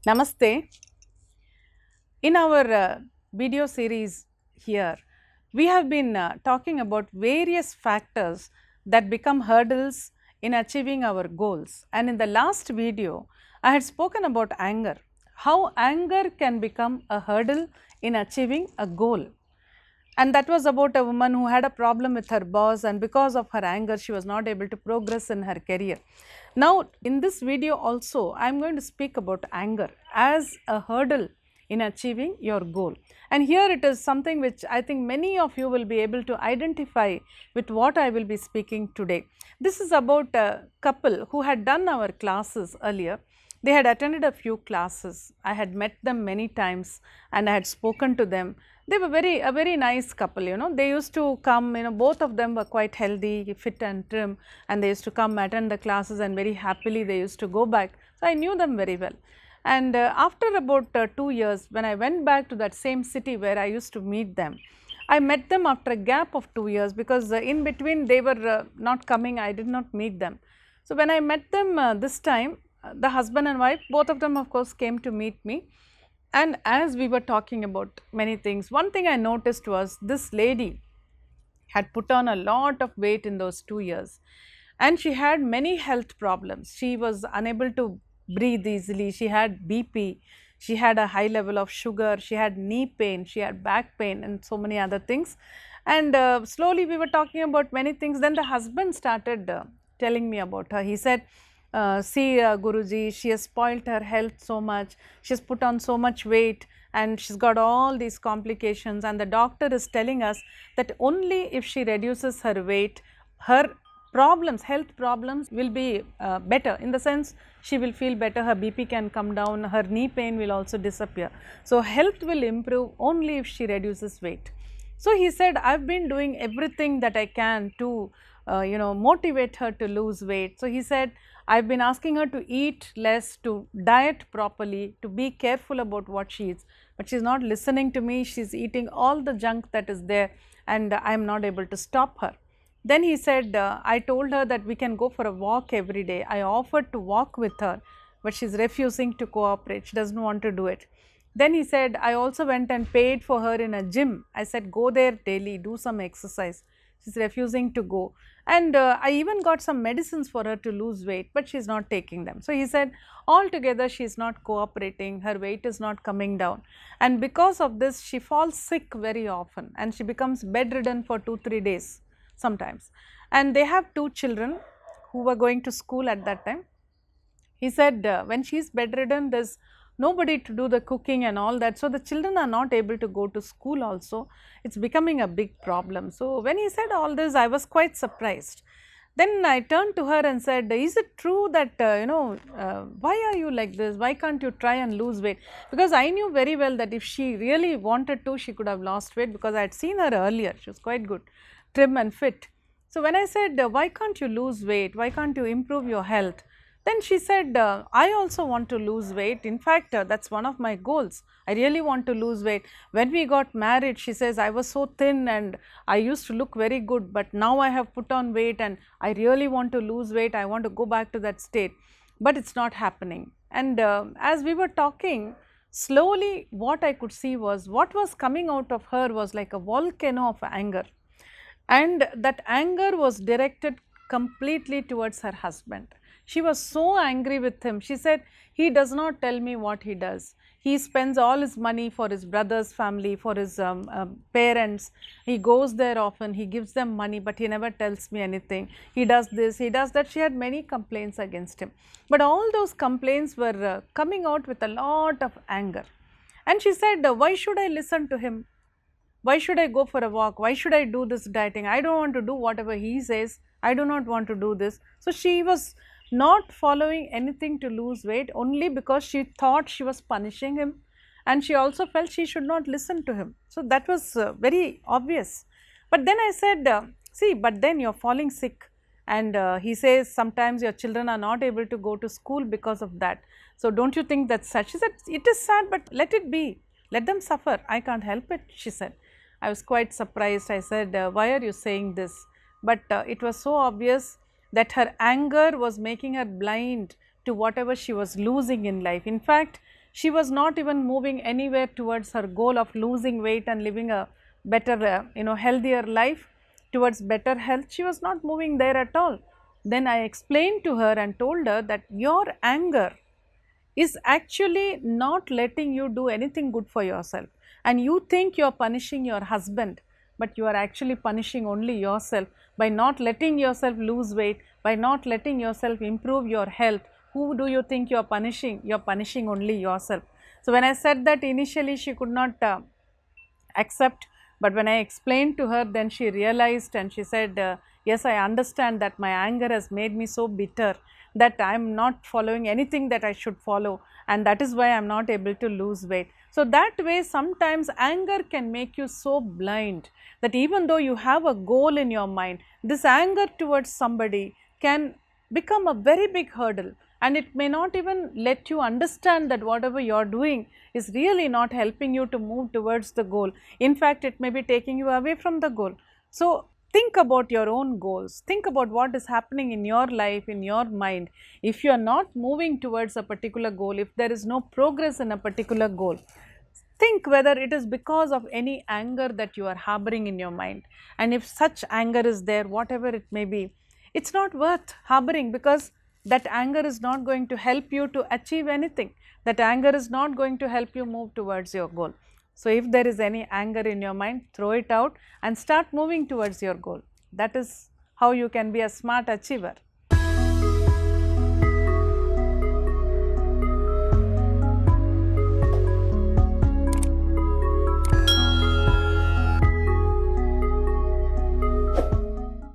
Namaste. In our video series here, we have been talking about various factors that become hurdles in achieving our goals. And in the last video, I had spoken about anger, how anger can become a hurdle in achieving a goal. And that was about a woman who had a problem with her boss, and because of her anger she was not able to progress in her career. Now in this video also I am going to speak about anger as a hurdle in achieving your goal. And here it is something which I think many of you will be able to identify with what I will be speaking today. This is about a couple who had done our classes earlier. They had attended a few classes. I had met them many times and I had spoken to them. They were a very nice couple, They used to come, both of them were quite healthy, fit and trim, and they used to come attend the classes, and very happily they used to go back. So I knew them very well. And after about 2 years, when I went back to that same city where I used to meet them, I met them after a gap of 2 years, because in between they were not coming, I did not meet them. So when I met them this time, the husband and wife, both of them of course came to meet me. And as we were talking about many things, one thing I noticed was this lady had put on a lot of weight in those 2 years, and she had many health problems. She was unable to breathe easily, she had BP, she had a high level of sugar, she had knee pain, she had back pain and so many other things. And slowly we were talking about many things. Then the husband started telling me about her. He said, see Guruji, she has spoilt her health so much, she has put on so much weight and she's got all these complications, and the doctor is telling us that only if she reduces her weight, her problems, health problems will be better, in the sense she will feel better, her BP can come down, her knee pain will also disappear. So health will improve only if she reduces weight. So he said, I've been doing everything that I can to motivate her to lose weight. So he said, I've been asking her to eat less, to diet properly, to be careful about what she eats, but she's not listening to me. She's eating all the junk that is there, and I'm not able to stop her. Then he said, I told her that we can go for a walk every day. I offered to walk with her, but she's refusing to cooperate. She doesn't want to do it. Then he said, I also went and paid for her in a gym. I said, go there daily, do some exercise. She's refusing to go. And I even got some medicines for her to lose weight, but she's not taking them. So he said, altogether she's not cooperating, her weight is not coming down. And because of this, she falls sick very often and she becomes bedridden for 2-3 days sometimes. And they have 2 children who were going to school at that time. He said, when she's bedridden, there's nobody to do the cooking and all that. So the children are not able to go to school also. It's becoming a big problem. So when he said all this, I was quite surprised. Then I turned to her and said, is it true that, why are you like this? Why can't you try and lose weight? Because I knew very well that if she really wanted to, she could have lost weight, because I had seen her earlier. She was quite good, trim and fit. So when I said, why can't you lose weight? Why can't you improve your health? Then she said, I also want to lose weight. In fact, that's one of my goals. I really want to lose weight. When we got married, she says, I was so thin and I used to look very good, but now I have put on weight and I really want to lose weight. I want to go back to that state, but it's not happening. And as we were talking, slowly what I could see was, what was coming out of her was like a volcano of anger. And that anger was directed completely towards her husband. She was so angry with him. She said, he does not tell me what he does. He spends all his money for his brother's family, for his parents. He goes there often, he gives them money, but he never tells me anything. He does this, he does that. She had many complaints against him. But all those complaints were coming out with a lot of anger. And she said, why should I listen to him? Why should I go for a walk? Why should I do this dieting? I don't want to do whatever he says. I do not want to do this. So she was not following anything to lose weight, only because she thought she was punishing him, and she also felt she should not listen to him. So that was very obvious. But then I said, see, but then you're falling sick, and he says sometimes your children are not able to go to school because of that. So don't you think that's sad? She said, it is sad, but let it be. Let them suffer. I can't help it, she said. I was quite surprised. I said, why are you saying this? But it was so obvious that her anger was making her blind to whatever she was losing in life. In fact, She was not even moving anywhere towards her goal of losing weight and living a better, healthier life, towards better health. She was not moving there at all. Then I explained to her and told her that your anger is actually not letting you do anything good for yourself, and you think you are punishing your husband, but you are actually punishing only yourself by not letting yourself lose weight, by not letting yourself improve your health. Who do you think you are punishing? You are punishing only yourself. So when I said that, initially she could not accept, but when I explained to her, then she realized and she said, yes, I understand that my anger has made me so bitter that I am not following anything that I should follow, and that is why I am not able to lose weight. So that way, sometimes anger can make you so blind that even though you have a goal in your mind, this anger towards somebody can become a very big hurdle, and it may not even let you understand that whatever you are doing is really not helping you to move towards the goal. In fact, it may be taking you away from the goal. So think about your own goals, think about what is happening in your life, in your mind. If you are not moving towards a particular goal, if there is no progress in a particular goal, think whether it is because of any anger that you are harboring in your mind, and if such anger is there, whatever it may be, it's not worth harboring, because that anger is not going to help you to achieve anything. That anger is not going to help you move towards your goal. So if there is any anger in your mind, throw it out and start moving towards your goal. That is how you can be a smart achiever.